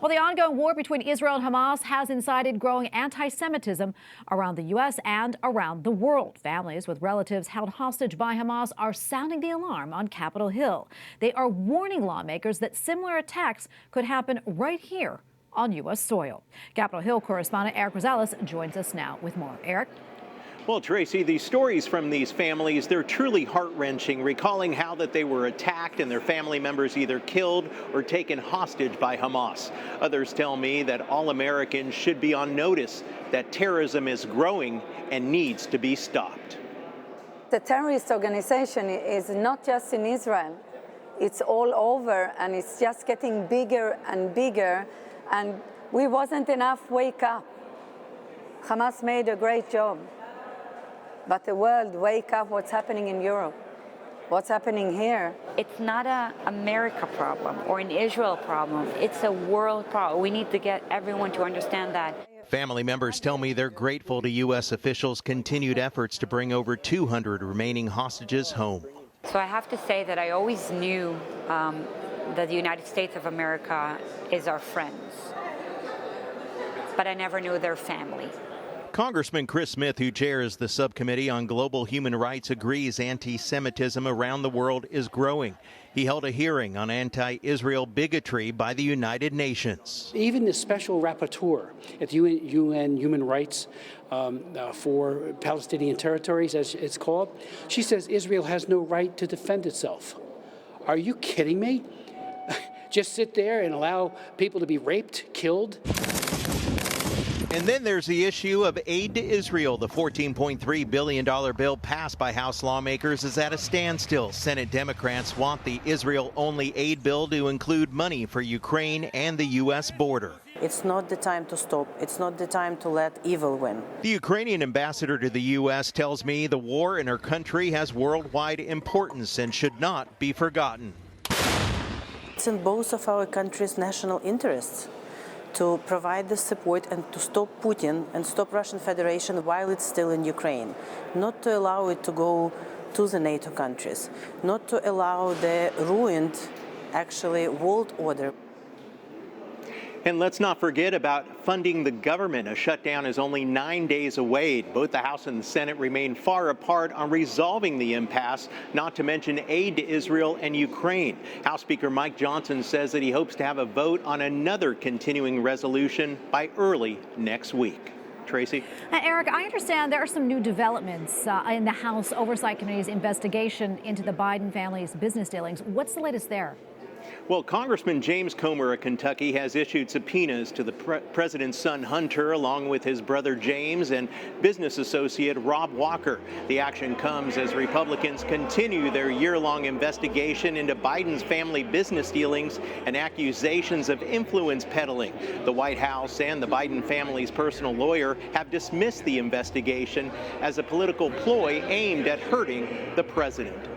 Well, the ongoing war between Israel and Hamas has incited growing anti-Semitism around the U.S. and around the world. Families with relatives held hostage by Hamas are sounding the alarm on Capitol Hill. They are warning lawmakers that similar attacks could happen right here on U.S. soil. Capitol Hill correspondent Erik Rosales joins us now with more. Erik? Well, Tracy, these stories from these families, they're truly heart-wrenching, recalling how that they were attacked and their family members either killed or taken hostage by Hamas. Others tell me that all Americans should be on notice that terrorism is growing and needs to be stopped. The terrorist organization is not just in Israel. It's all over, and it's just getting bigger and bigger, and we wasn't enough wake up. Hamas made a great job. But the world, wake up, what's happening in Europe, what's happening here. It's not an America problem or an Israel problem. It's a world problem. We need to get everyone to understand that. Family members tell me they're grateful to U.S. officials' continued efforts to bring over 200 remaining hostages home. So I have to say that I always knew that the United States of America is our friends, but I never knew their family. Congressman Chris Smith, who chairs the Subcommittee on Global Human Rights, agrees anti-Semitism around the world is growing. He held a hearing on anti-Israel bigotry by the United Nations. Even the special rapporteur at the UN Human Rights for Palestinian territories, as it's called, she says Israel has no right to defend itself. Are you kidding me? Just sit there and allow people to be raped, killed? And then there's the issue of aid to Israel. The $14.3 billion bill passed by House lawmakers is at a standstill. Senate Democrats want the Israel-only aid bill to include money for Ukraine and the U.S. border. It's not the time to stop. It's not the time to let evil win. The Ukrainian ambassador to the U.S. tells me the war in her country has worldwide importance and should not be forgotten. It's in both of our countries' national interests to provide the support and to stop Putin and stop Russian Federation while it's still in Ukraine, not to allow it to go to the NATO countries, not to allow the ruined, actually, world order. And let's not forget about funding the government. A shutdown is only 9 days away. Both the House and the Senate remain far apart on resolving the impasse, not to mention aid to Israel and Ukraine. House Speaker Mike Johnson says that he hopes to have a vote on another continuing resolution by early next week. Tracy? Erik, I understand there are some new developments in the House Oversight Committee's investigation into the Biden family's business dealings. What's the latest there? Well, Congressman James Comer of Kentucky has issued subpoenas to the president's son Hunter, along with his brother James and business associate Rob Walker. The action comes as Republicans continue their year-long investigation into Biden's family business dealings and accusations of influence peddling. The White House and the Biden family's personal lawyer have dismissed the investigation as a political ploy aimed at hurting the president.